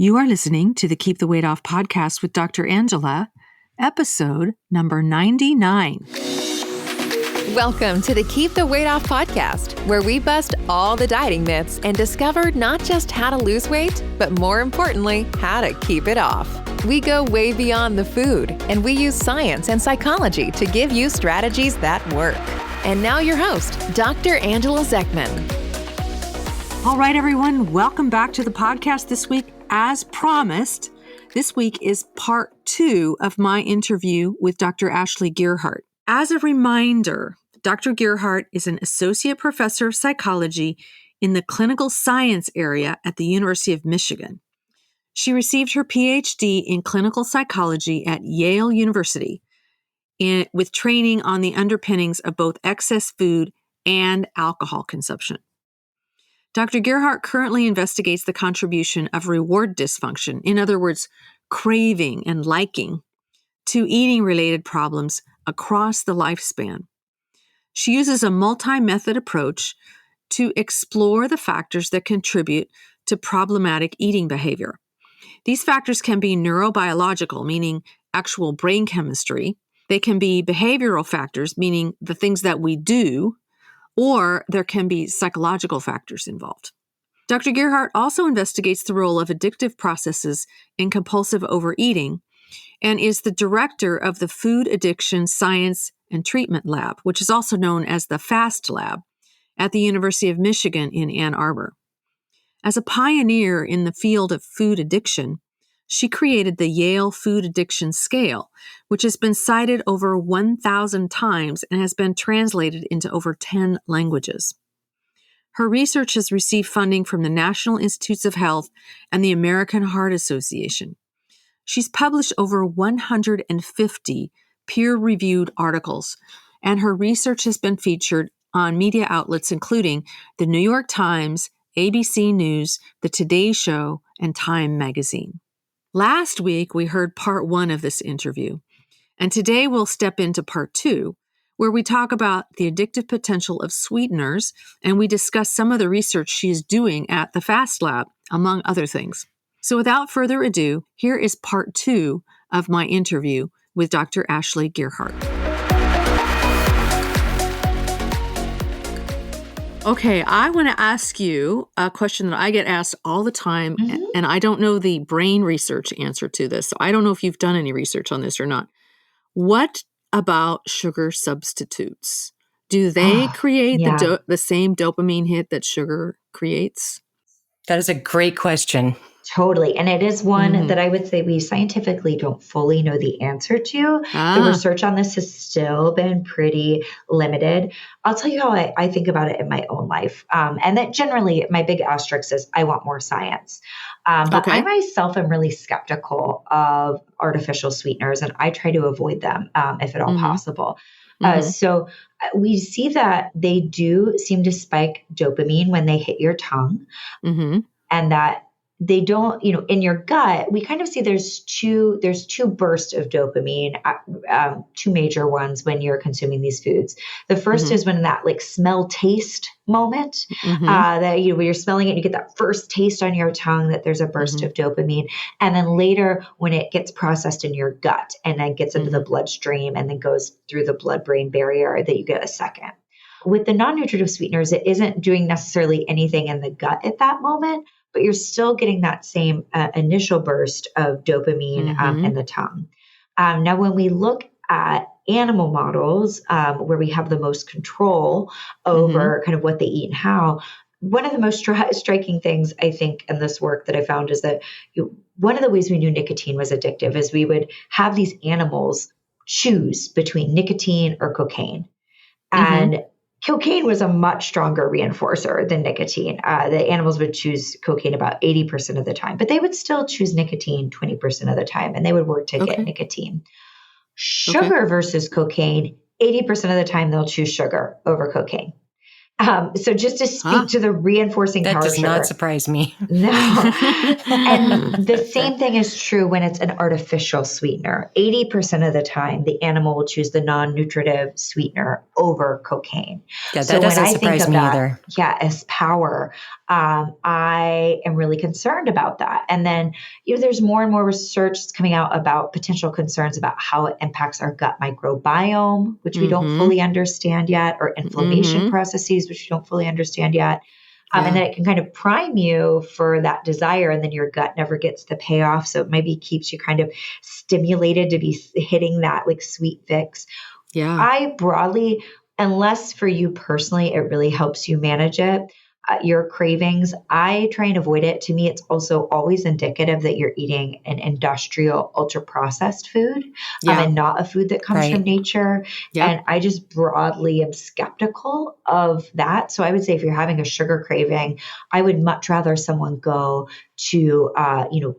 You are listening to the Keep the Weight Off podcast with Dr. Angela, episode number 99. Welcome to the Keep the Weight Off podcast, where we bust all the dieting myths and discover not just how to lose weight, but more importantly, how to keep it off. We go way beyond the food, and we use science and psychology to give you strategies that work. And now your host, Dr. Angela Zechmann. All right, everyone, welcome back to the podcast this week. As promised, this week is part 2 of my interview with Dr. Ashley Gearhardt. As a reminder, Dr. Gearhardt is an associate professor of psychology in the clinical science area at the University of Michigan. She received her PhD in clinical psychology at Yale University with training on the underpinnings of both excess food and alcohol consumption. Dr. Gearhardt currently investigates the contribution of reward dysfunction, in other words, craving and liking, to eating-related problems across the lifespan. She uses a multi-method approach to explore the factors that contribute to problematic eating behavior. These factors can be neurobiological, meaning actual brain chemistry. They can be behavioral factors, meaning the things that we do, or there can be psychological factors involved. Dr. Gearhardt also investigates the role of addictive processes in compulsive overeating and is the director of the Food Addiction Science and Treatment Lab, which is also known as the FAST Lab, at the University of Michigan in Ann Arbor. As a pioneer in the field of food addiction, she created the Yale Food Addiction Scale, which has been cited over 1,000 times and has been translated into over 10 languages. Her research has received funding from the National Institutes of Health and the American Heart Association. She's published over 150 peer-reviewed articles, and her research has been featured on media outlets including the New York Times, ABC News, The Today Show, and Time magazine. Last week, we heard part 1 of this interview, and today we'll step into part 2, where we talk about the addictive potential of sweeteners, and we discuss some of the research she is doing at the FAST Lab, among other things. So without further ado, here is part 2 of my interview with Dr. Ashley Gearhardt. Okay, I want to ask you a question that I get asked all the time, and I don't know the brain research answer to this. So I don't know if you've done any research on this or not. What about sugar substitutes? Do they create the same dopamine hit that sugar creates? That is a great question. Totally. And it is one that I would say we scientifically don't fully know the answer to. The research on this has still been pretty limited. I'll tell you how I think about it in my own life. And that generally my big asterisk is I want more science. But I myself am really skeptical of artificial sweeteners, and I try to avoid them if at all possible. So we see that they do seem to spike dopamine when they hit your tongue, and that they don't, in your gut, we kind of see there's two bursts of dopamine, 2 major ones when you're consuming these foods. The first is when that smell taste moment, that when you're smelling it, you get that first taste on your tongue, that there's a burst of dopamine. And then later when it gets processed in your gut and then gets into the bloodstream and then goes through the blood-brain barrier, that you get a second. With the non-nutritive sweeteners, it isn't doing necessarily anything in the gut at that moment, but you're still getting that same initial burst of dopamine in the tongue. Now, when we look at animal models where we have the most control over kind of what they eat and how, one of the most striking things I think in this work that I found is that one of the ways we knew nicotine was addictive is we would have these animals choose between nicotine or cocaine. And cocaine was a much stronger reinforcer than nicotine. The animals would choose cocaine about 80% of the time, but they would still choose nicotine 20% of the time, and they would work to get nicotine. Sugar versus cocaine, 80% of the time they'll choose sugar over cocaine. So just to speak to the reinforcing that power of does sugar. not surprise me. No. And the same thing is true when it's an artificial sweetener. 80% of the time, the animal will choose the non-nutritive sweetener over cocaine. Yeah, So that when doesn't I think surprise of me that, either. as power, I am really concerned about that. And then, there's more and more research that's coming out about potential concerns about how it impacts our gut microbiome, which we don't fully understand yet, or inflammation processes, which we don't fully understand yet. And then it can kind of prime you for that desire, and then your gut never gets the payoff. So it maybe keeps you kind of stimulated to be hitting that like sweet fix. Yeah. I broadly, unless for you personally, it really helps you manage it, your cravings, I try and avoid it. To me, it's also always indicative that you're eating an industrial, ultra processed food and not a food that comes from nature. Yeah. And I just broadly am skeptical of that. So I would say if you're having a sugar craving, I would much rather someone go to,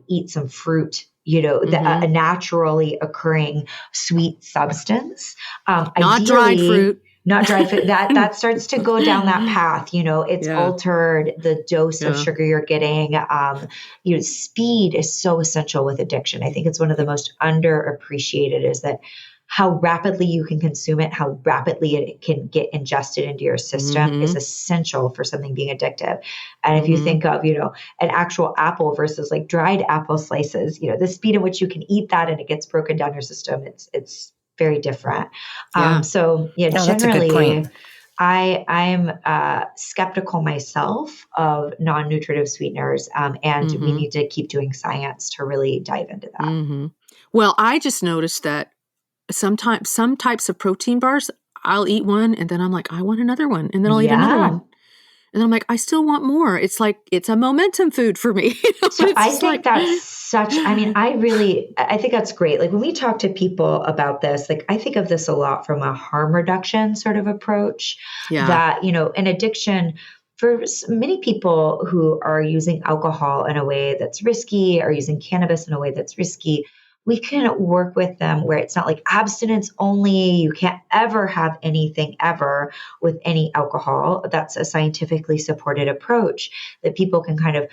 eat some fruit, a naturally occurring sweet substance. Not Ideally, dried fruit. Not dried fruit. That starts to go down that path. It's altered the dose of sugar you're getting. Speed is so essential with addiction. I think it's one of the most underappreciated is that how rapidly you can consume it, how rapidly it can get ingested into your system is essential for something being addictive. And if you think of, an actual apple versus like dried apple slices, the speed in which you can eat that and it gets broken down your system, it's very different. Generally, I'm skeptical myself of non-nutritive sweeteners, and we need to keep doing science to really dive into that. Well, I just noticed that sometimes some types of protein bars, I'll eat one and then I'm like, I want another one, and then I'll eat another one. And I'm like, I still want more. It's like, it's a momentum food for me. So I think that's such, I think that's great. Like when we talk to people about this, like I think of this a lot from a harm reduction sort of approach that, an addiction for many people who are using alcohol in a way that's risky or using cannabis in a way that's risky, we can work with them where it's not like abstinence only. You can't ever have anything ever with any alcohol. That's a scientifically supported approach that people can kind of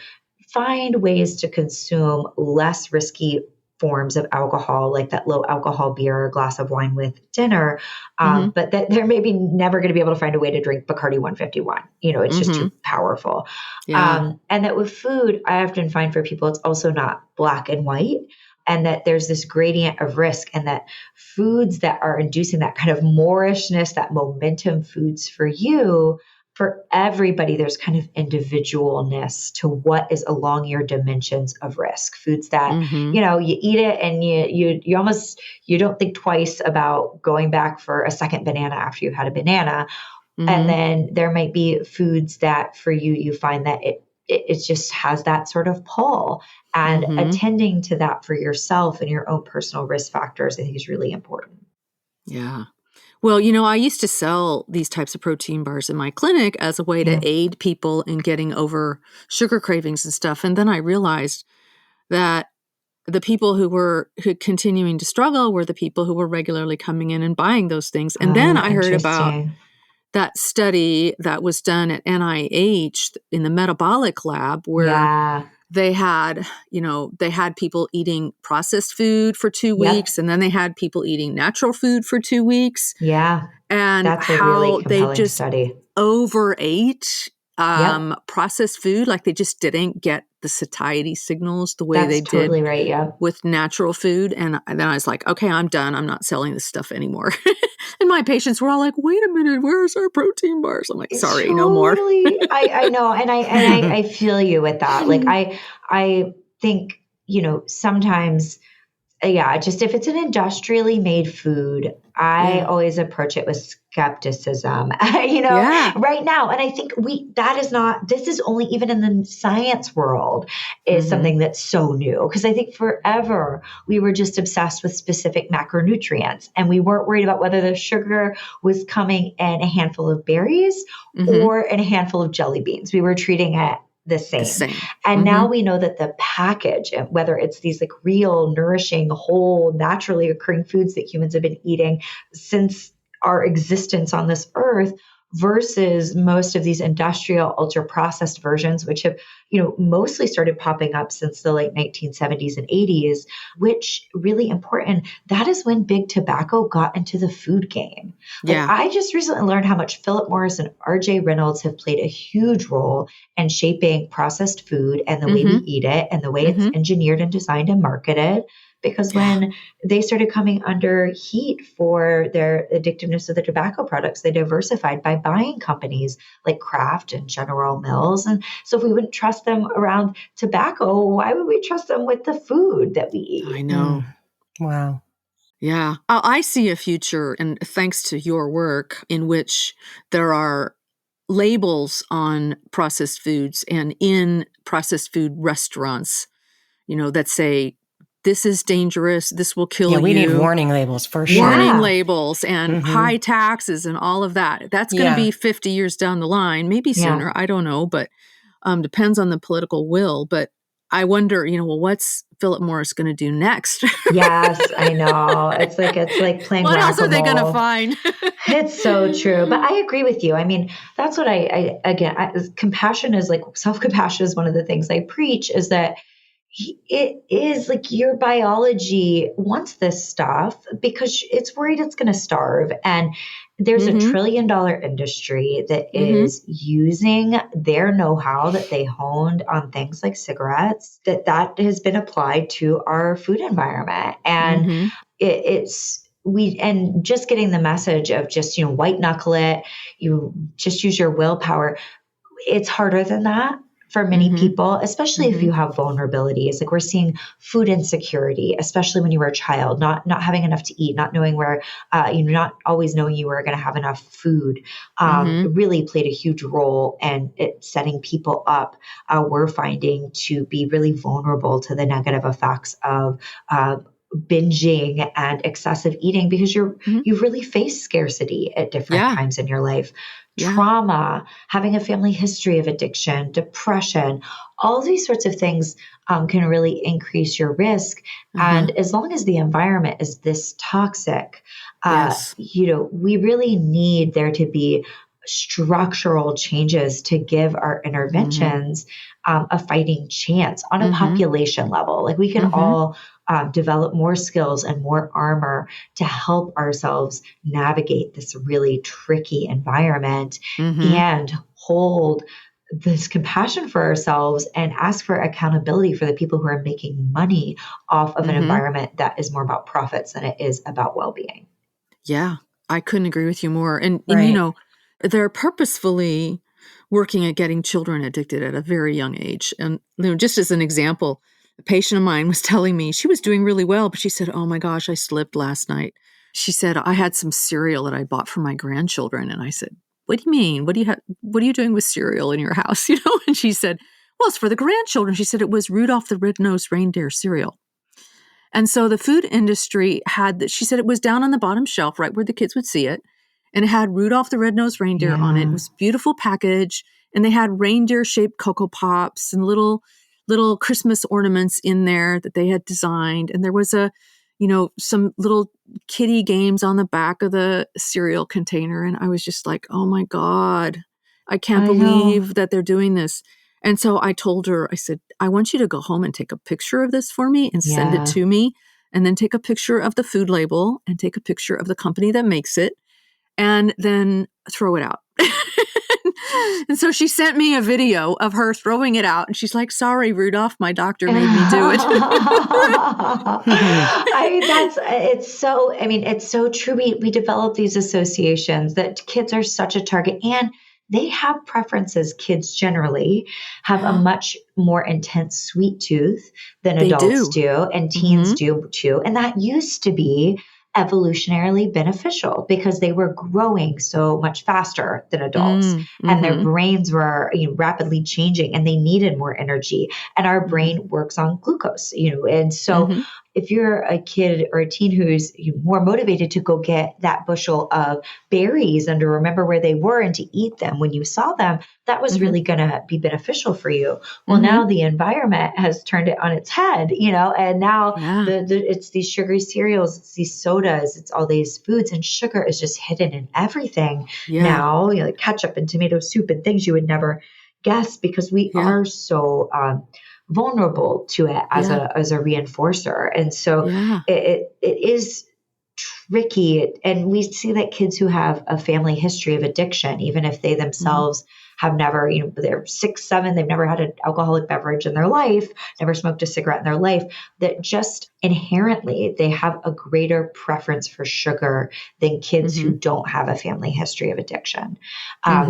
find ways to consume less risky forms of alcohol, like that low alcohol beer or glass of wine with dinner. But that they're maybe never going to be able to find a way to drink Bacardi 151. It's just too powerful. And that with food, I often find for people, it's also not black and white. And that there's this gradient of risk, and that foods that are inducing that kind of moorishness, that momentum foods for you, for everybody, there's kind of individualness to what is along your dimensions of risk. Foods that, you eat it and you almost, you don't think twice about going back for a second banana after you've had a banana. And then there might be foods that for you, you find that it just has that sort of pull, and attending to that for yourself and your own personal risk factors, I think is really important. Yeah. Well, I used to sell these types of protein bars in my clinic as a way to aid people in getting over sugar cravings and stuff. And then I realized that the people who were continuing to struggle were the people who were regularly coming in and buying those things. And then I heard about that study that was done at NIH in the metabolic lab where they had people eating processed food for 2 weeks, and then they had people eating natural food for 2 weeks. Yeah. And that's how a really compelling they just study. Overate processed food, like they just didn't get the satiety signals the way they totally did right, with natural food. And then I was like, okay, I'm done. I'm not selling this stuff anymore. And my patients were all like, wait a minute, where's our protein bars? I'm like, sorry, no more. I know. And I feel you with that. Like, I think, sometimes, just if it's an industrially made food, I always approach it with skepticism, right now. And I think this is only even in the science world is something that's so new. Because I think forever we were just obsessed with specific macronutrients, and we weren't worried about whether the sugar was coming in a handful of berries or in a handful of jelly beans. We were treating it the same. And now we know that the package, whether it's these like real, nourishing, whole, naturally occurring foods that humans have been eating since our existence on this earth, versus most of these industrial ultra processed versions, which have, mostly started popping up since the late 1970s and 80s, which really important. That is when big tobacco got into the food game. Yeah. I just recently learned how much Philip Morris and RJ Reynolds have played a huge role in shaping processed food and the way we eat it and the way it's engineered and designed and marketed. Because when they started coming under heat for their addictiveness of the tobacco products, they diversified by buying companies like Kraft and General Mills. And so if we wouldn't trust them around tobacco, why would we trust them with the food that we eat? I know. Wow. Yeah. I see a future, and thanks to your work, in which there are labels on processed foods and in processed food restaurants, that say, this is dangerous, this will kill you. Yeah, we need warning labels for sure. Warning labels and high taxes and all of that. That's going to be 50 years down the line, maybe sooner. I don't know, but depends on the political will. But I wonder, what's Philip Morris going to do next? Yes, I know. It's like playing what whack-a-mole. else are they going to find? It's so true. But I agree with you. I mean, that's what compassion is like, self-compassion is one of the things I preach, is that it is like your biology wants this stuff because it's worried it's going to starve. And there's a $1 trillion industry that is using their know-how that they honed on things like cigarettes, that has been applied to our food environment. And and just getting the message of just, white knuckle it, you just use your willpower. It's harder than that for many people, especially if you have vulnerabilities. Like we're seeing food insecurity, especially when you were a child, not having enough to eat, not knowing where, not always knowing you were going to have enough food, really played a huge role in it setting people up. We're finding to be really vulnerable to the negative effects of binging and excessive eating, because you've really faced scarcity at different times in your life. Trauma, having a family history of addiction, depression, all these sorts of things can really increase your risk. And as long as the environment is this toxic, we really need there to be structural changes to give our interventions a fighting chance on a population level. Like we can all develop more skills and more armor to help ourselves navigate this really tricky environment and hold this compassion for ourselves and ask for accountability for the people who are making money off of an environment that is more about profits than it is about well-being. Yeah, I couldn't agree with you more. And they're purposefully working at getting children addicted at a very young age. And just as an example, a patient of mine was telling me she was doing really well, but she said, "Oh my gosh, I slipped last night." She said, "I had some cereal that I bought for my grandchildren." And I said, "What do you mean? What are you doing with cereal in your house?" And she said, "Well, it's for the grandchildren." She said it was Rudolph the Red-Nosed Reindeer cereal. And so the food industry she said it was down on the bottom shelf, right where the kids would see it. And it had Rudolph the Red-Nosed Reindeer on it. It was a beautiful package. And they had reindeer-shaped Cocoa Pops and little Christmas ornaments in there that they had designed. And there was some little kiddie games on the back of the cereal container. And I was just like, oh my God, I can't believe that they're doing this. And so I told her, I said, "I want you to go home and take a picture of this for me and send it to me. And then take a picture of the food label and take a picture of the company that makes it. And then throw it out." And so she sent me a video of her throwing it out. And she's like, "Sorry, Rudolph, my doctor made me do it." It's so true. We develop these associations that kids are such a target, and they have preferences. Kids generally have a much more intense sweet tooth than adults do, and teens do too. And that used to be evolutionarily beneficial because they were growing so much faster than adults and their brains were rapidly changing and they needed more energy, and our brain works on glucose, and so if you're a kid or a teen who's more motivated to go get that bushel of berries and to remember where they were and to eat them when you saw them, that was really going to be beneficial for you. Well, now the environment has turned it on its head, and now it's these sugary cereals, it's these sodas, it's all these foods, and sugar is just hidden in everything now, like ketchup and tomato soup and things you would never guess, because we are so vulnerable to it as a reinforcer. And so it is tricky. And we see that kids who have a family history of addiction, even if they themselves have never, they're 6, 7, they've never had an alcoholic beverage in their life, never smoked a cigarette in their life, that just inherently they have a greater preference for sugar than kids who don't have a family history of addiction.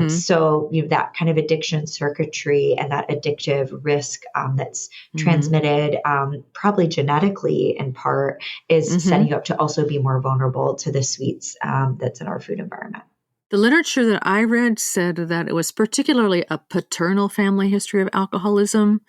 So that kind of addiction circuitry and that addictive risk that's transmitted probably genetically in part is setting you up to also be more vulnerable to the sweets that's in our food environment. The literature that I read said that it was particularly a paternal family history of alcoholism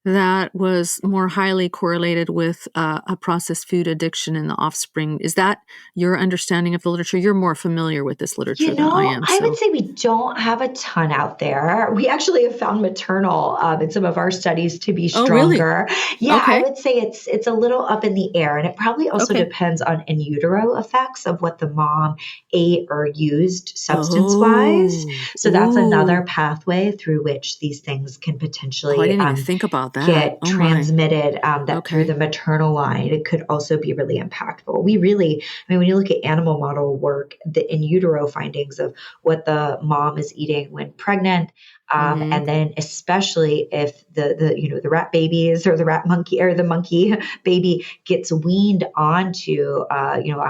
that was more highly correlated with a processed food addiction in the offspring. Is that your understanding of the literature? You're more familiar with this literature than I am. I would say we don't have a ton out there. We actually have found maternal in some of our studies to be stronger. Oh, really? Yeah, okay. I would say it's a little up in the air, and it probably also depends on in utero effects of what the mom ate or used substance-wise. So that's another pathway through which these things can potentially I didn't even think about that. Get transmitted through the maternal line. It could also be really impactful. When you look at animal model work, the in utero findings of what the mom is eating when pregnant, and then especially if the rat babies or the rat monkey or the monkey baby gets weaned onto a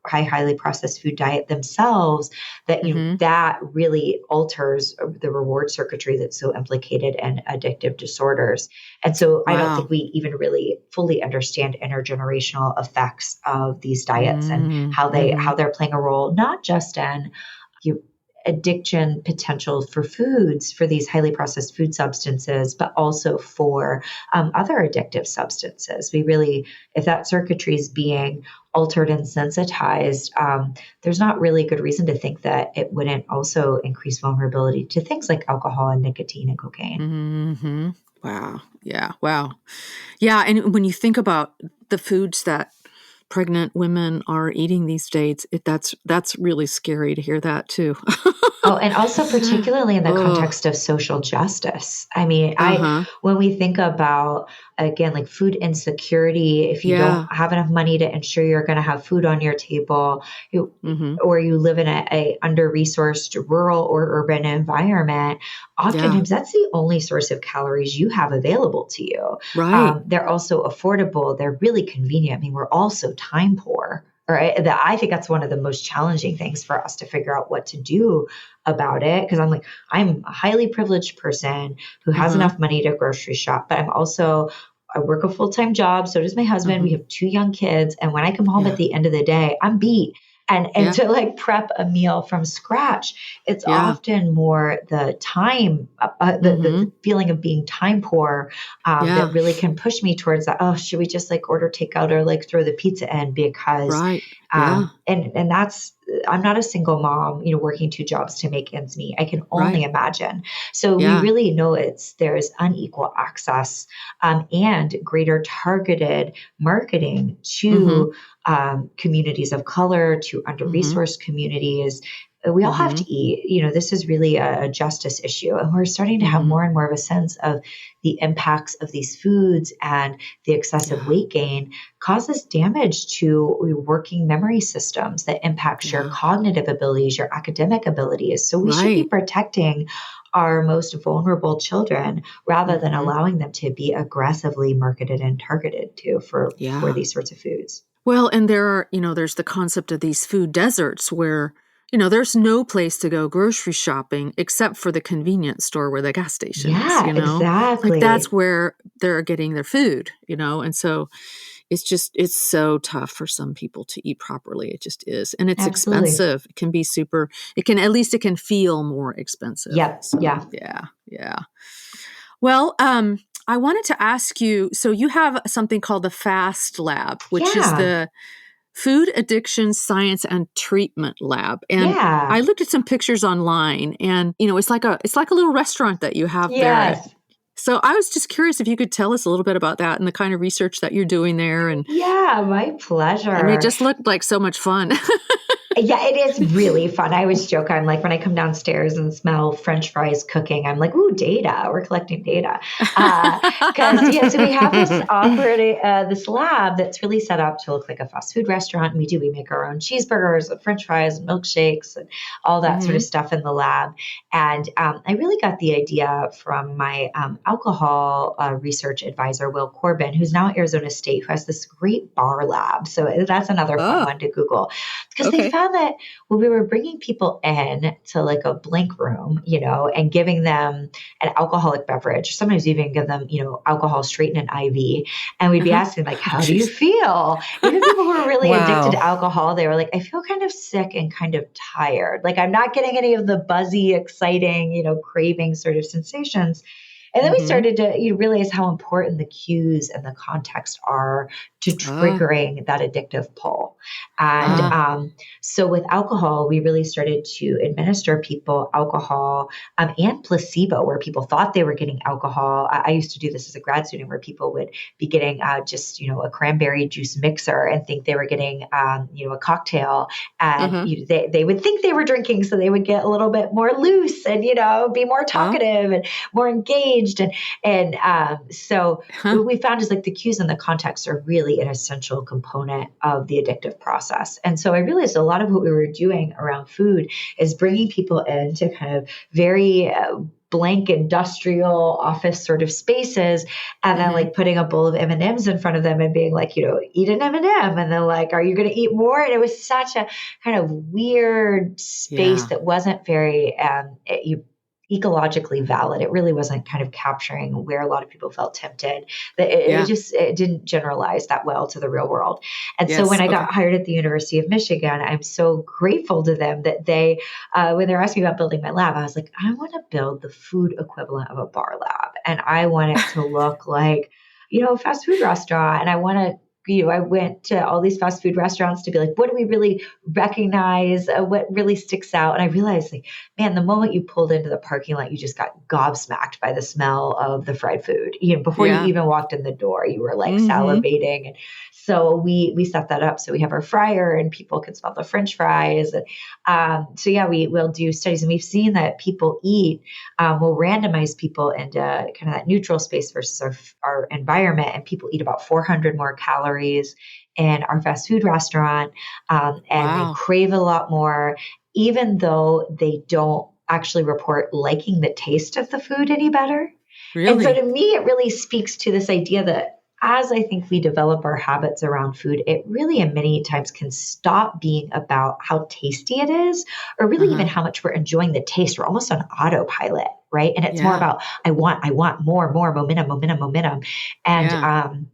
highly processed food diet themselves, that that really alters the reward circuitry that's so implicated in addictive disorders. And so I don't think we even really fully understand intergenerational effects of these diets and how they're playing a role, not just in addiction potential for foods, for these highly processed food substances, but also for other addictive substances. If that circuitry is being altered and sensitized, there's not really good reason to think that it wouldn't also increase vulnerability to things like alcohol and nicotine and cocaine. Wow. Yeah. Wow. Yeah. And when you think about the foods that pregnant women are eating these days, that's really scary to hear that too. And also particularly in the context of social justice. When we think about, again, like food insecurity, if you don't have enough money to ensure you're going to have food on your table, or you live in a under-resourced rural or urban environment, oftentimes that's the only source of calories you have available to you. Right. They're also affordable. They're really convenient. We're also time poor. Right. I think that's one of the most challenging things for us to figure out what to do about it. Because I'm a highly privileged person who has enough money to grocery shop, but I work a full-time job. So does my husband. We have 2 young kids. And when I come home at the end of the day, I'm beat. And to prep a meal from scratch, it's often more the time, the feeling of being time poor that really can push me towards that. Oh, should we just order takeout or throw the pizza in? Because, and that's, I'm not a single mom, working 2 jobs to make ends meet. I can only imagine. So we really know there's unequal access and greater targeted marketing to communities of color, to under-resourced communities. We all have to eat. This is really a justice issue. And we're starting to have more and more of a sense of the impacts of these foods, and the excessive weight gain causes damage to working memory systems that impacts your cognitive abilities, your academic abilities. So we should be protecting our most vulnerable children rather than allowing them to be aggressively marketed and targeted for these sorts of foods. Well, and there's the concept of these food deserts where, there's no place to go grocery shopping except for the convenience store where the gas station is, exactly. That's where they're getting their food, and so it's so tough for some people to eat properly. It just is. And it's expensive. It can be it can feel more expensive. Yep. So, yeah. Well, I wanted to ask you, so you have something called the FAST Lab, which is Yeah. the Food Addiction Science and Treatment Lab. And Yeah. I looked at some pictures online, and it's like a little restaurant that you have there. Yes. So I was just curious if you could tell us a little bit about that and the kind of research that you're doing there. And Yeah, my pleasure. I mean, it just looked like so much fun. Yeah, it is really fun. I always joke, I'm like, when I come downstairs and smell French fries cooking, I'm like, ooh, data. We're collecting data. So we have this lab that's really set up to look like a fast food restaurant. And we make our own cheeseburgers and French fries and milkshakes and all that sort of stuff in the lab. And I really got the idea from my alcohol research advisor, Will Corbin, who's now at Arizona State, who has this great bar lab. So that's another fun one to Google, because they found that when we were bringing people in to like a blank room, and giving them an alcoholic beverage, sometimes even give them, alcohol straight in an IV. And we'd be asking like, how do you feel? Even people who are really addicted to alcohol, they were like, I feel kind of sick and kind of tired. Like I'm not getting any of the buzzy, exciting, craving sort of sensations. And then we started to realize how important the cues and the context are to triggering that addictive pull. And so with alcohol, we really started to administer people alcohol and placebo, where people thought they were getting alcohol. I used to do this as a grad student, where people would be getting just a cranberry juice mixer and think they were getting a cocktail, and they would think they were drinking, so they would get a little bit more loose and be more talkative and more engaged. So what we found is like the cues and the context are really an essential component of the addictive process. And so I realized a lot of what we were doing around food is bringing people into kind of very blank industrial office sort of spaces, and then like putting a bowl of M&Ms in front of them and being like, eat an M&M. And then like, are you going to eat more? And it was such a kind of weird space that wasn't very ecologically valid. It really wasn't kind of capturing where a lot of people felt tempted. It didn't generalize that well to the real world. And so when I got hired at the University of Michigan, I'm so grateful to them that they, when they're asking me about building my lab, I was like, I want to build the food equivalent of a bar lab. And I want it to look like, a fast food restaurant. And I want to, I went to all these fast food restaurants to be like, what do we really recognize? What really sticks out? And I realized, like, man, the moment you pulled into the parking lot, you just got gobsmacked by the smell of the fried food. Before you even walked in the door, you were like salivating. And so we set that up. So we have our fryer and people can smell the French fries. And we will do studies, and we've seen that people eat, we'll randomize people into kind of that neutral space versus our environment. And people eat about 400 more calories in our fast food restaurant. And they crave a lot more, even though they don't actually report liking the taste of the food any better. Really? And so to me, it really speaks to this idea that as I think we develop our habits around food, it really in many times can stop being about how tasty it is, or really even how much we're enjoying the taste. We're almost on autopilot, right? And it's more about, I want more momentum. And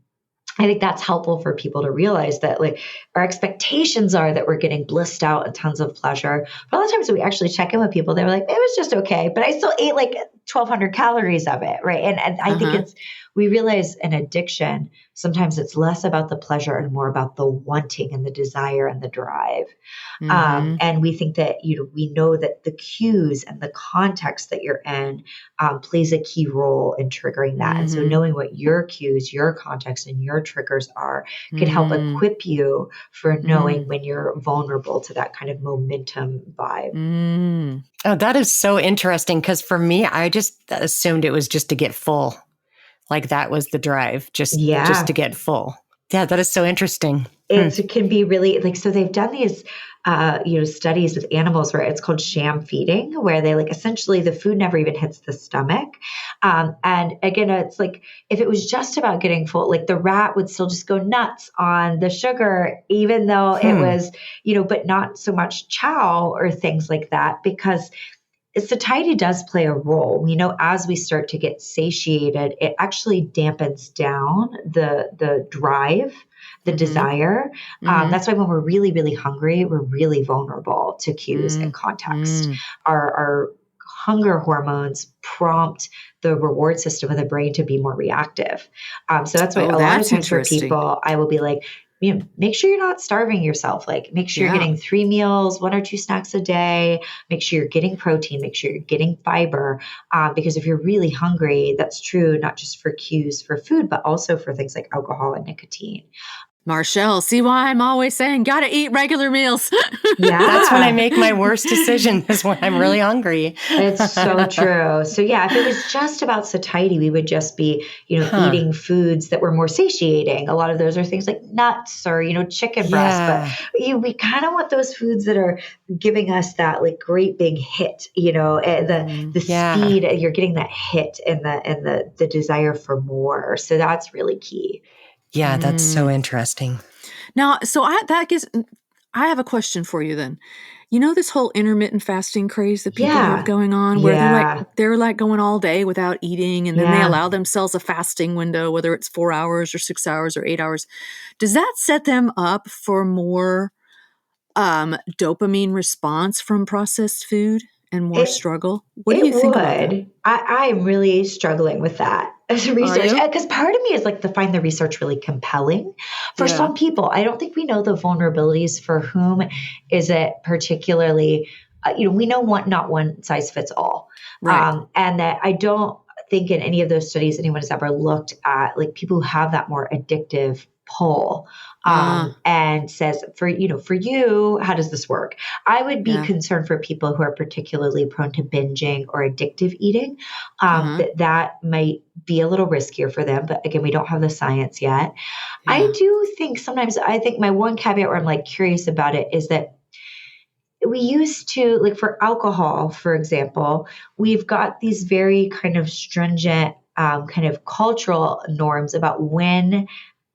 I think that's helpful for people to realize that like our expectations are that we're getting blissed out and tons of pleasure. But a lot of times when we actually check in with people, they were like, it was just okay, but I still ate like 1,200 calories of it, right? And I think we realize an addiction, sometimes it's less about the pleasure and more about the wanting and the desire and the drive. And we think that, we know that the cues and the context that you're in plays a key role in triggering that. And so knowing what your cues, your context, and your triggers are can help equip you for knowing when you're vulnerable to that kind of momentum vibe. Oh, that is so interesting. Because for me, I just assumed it was just to get full. Like that was the drive, just to get full. Yeah, that is so interesting. It can be really like, so they've done these, studies with animals where it's called sham feeding, where they like essentially the food never even hits the stomach. And again, it's like, if it was just about getting full, like the rat would still just go nuts on the sugar, even though it was, but not so much chow or things like that, because satiety does play a role. We know as we start to get satiated, it actually dampens down the drive, the desire. That's why when we're really, really hungry, we're really vulnerable to cues and context. Our hunger hormones prompt the reward system of the brain to be more reactive. So that's why a lot of times for people, I will be like, make sure you're not starving yourself. Like, make sure you're getting 3 meals, 1 or 2 snacks a day. Make sure you're getting protein. Make sure you're getting fiber. Because if you're really hungry, that's true, not just for cues for food, but also for things like alcohol and nicotine. Marshall, see why I'm always saying, gotta eat regular meals. Yeah. That's when I make my worst decision, is when I'm really hungry. It's so true. So yeah, if it was just about satiety, we would just be, eating foods that were more satiating. A lot of those are things like nuts or, chicken breast, but we kind of want those foods that are giving us that like great big hit, the speed, you're getting that hit and the desire for more. So that's really key. Yeah, that's so interesting. Now, so I have a question for you then. This whole intermittent fasting craze that people have going on, where they're like going all day without eating, and then they allow themselves a fasting window, whether it's 4 hours or 6 hours or 8 hours. Does that set them up for more dopamine response from processed food and more struggle? What do you think about that? I'm really struggling with that as a research, because part of me is like to find the research really compelling. For some people, I don't think we know the vulnerabilities for whom is it particularly, we know not one size fits all. Right. And that I don't think in any of those studies anyone has ever looked at like people who have that more addictive pull and says, for you, how does this work? I would be concerned for people who are particularly prone to binging or addictive eating, that might be a little riskier for them. But again, we don't have the science yet. I do think sometimes, my one caveat where I'm like curious about it is that we used to, like for alcohol, for example, we've got these very kind of stringent kind of cultural norms about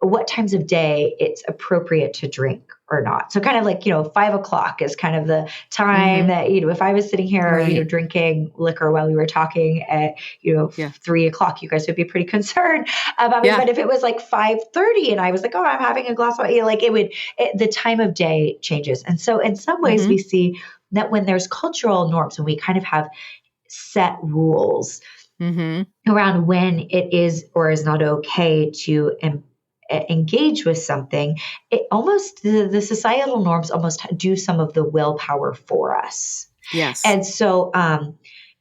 what times of day it's appropriate to drink or not. So kind of like, 5 o'clock is kind of the time that, if I was sitting here, drinking liquor while we were talking at, 3 o'clock, you guys would be pretty concerned about me. But if it was like 5:30 and I was like, oh, I'm having a glass of wine, the time of day changes. And so in some ways we see that when there's cultural norms and we kind of have set rules around when it is or is not okay to engage with something, it almost, the societal norms almost do some of the willpower for us. Yes. And so,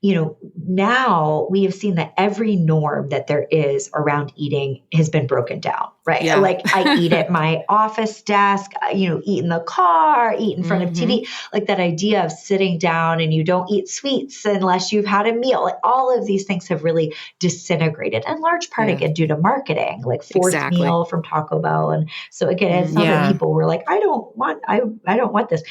now we have seen that every norm that there is around eating has been broken down, right? Yeah. Like I eat at my office desk, eat in the car, eat in front of TV, like that idea of sitting down and you don't eat sweets unless you've had a meal. Like all of these things have really disintegrated, in large part again due to marketing, like fourth meal from Taco Bell. And so again, it's not that people were like, I don't want this.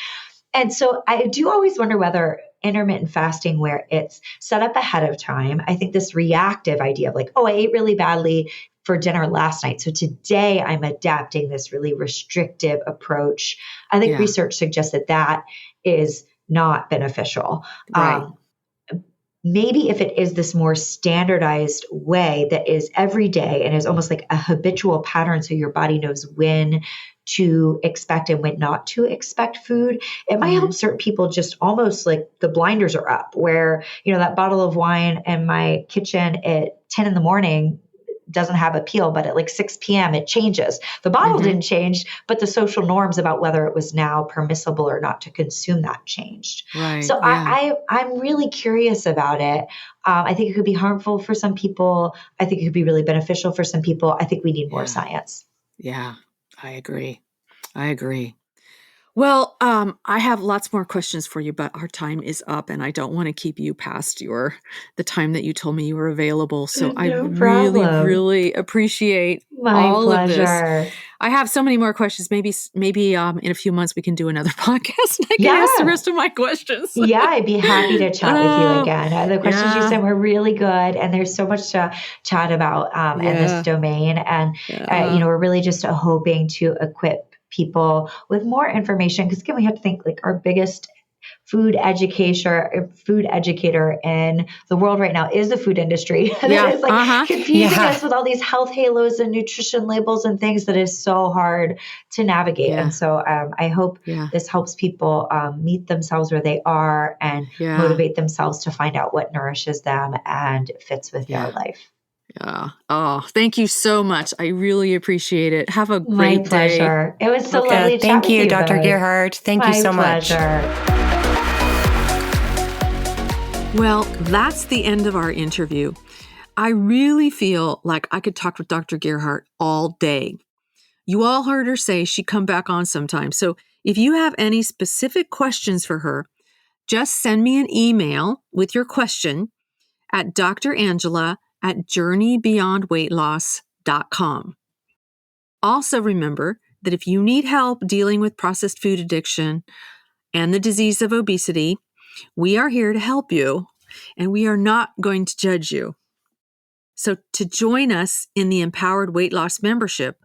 And so I do always wonder whether intermittent fasting, where it's set up ahead of time, I think this reactive idea of like, oh, I ate really badly for dinner last night, so today I'm adapting this really restrictive approach. I think research suggests that is not beneficial. Right. Maybe if it is this more standardized way that is every day and is almost like a habitual pattern, so your body knows when to expect and when not to expect food, it might help certain people just almost like the blinders are up, where, that bottle of wine in my kitchen at 10 in the morning doesn't have appeal, but at like 6 p.m. it changes. The bottle didn't change, but the social norms about whether it was now permissible or not to consume that changed. Right. So I'm really curious about it. I think it could be harmful for some people. I think it could be really beneficial for some people. I think we need more science. Yeah, I agree. Well, I have lots more questions for you, but our time is up and I don't want to keep you past the time that you told me you were available. So I really, really appreciate all pleasure. Of this. I have so many more questions. Maybe in a few months we can do another podcast and I can ask the rest of my questions. I'd be happy to chat with you again. The questions you sent were really good, and there's so much to chat about in this domain. And we're really just hoping to equip people with more information, because again, we have to think like our biggest food educator in the world right now is the food industry. That is like confusing us with all these health halos and nutrition labels and things that is so hard to navigate. And so I hope this helps people meet themselves where they are and motivate themselves to find out what nourishes them and fits with their life. Yeah. Oh, thank you so much. I really appreciate it. Have a great day. My pleasure. It was so lovely to chat with you, Dr. Gearhardt. Thank you so much. My pleasure. Well, that's the end of our interview. I really feel like I could talk with Dr. Gearhardt all day. You all heard her say she'd come back on sometime. So if you have any specific questions for her, just send me an email with your question at drangela@journeybeyondweightloss.com. Also remember that if you need help dealing with processed food addiction and the disease of obesity, we are here to help you, and we are not going to judge you. So to join us in the Empowered Weight Loss membership,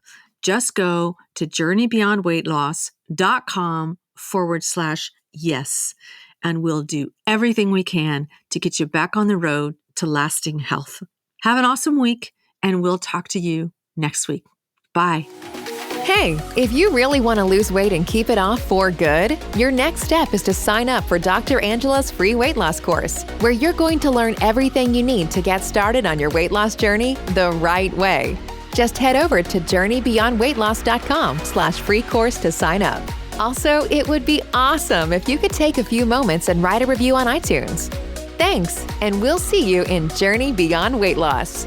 just go to journeyBeyondWeightLoss.com/yes, and we'll do everything we can to get you back on the road to lasting health. Have an awesome week, and we'll talk to you next week. Bye. Hey, if you really want to lose weight and keep it off for good, your next step is to sign up for Dr. Angela's free weight loss course, where you're going to learn everything you need to get started on your weight loss journey the right way. Just head over to journeyBeyondWeightLoss.com/free course to sign up. Also, it would be awesome if you could take a few moments and write a review on iTunes. Thanks, and we'll see you in Journey Beyond Weight Loss.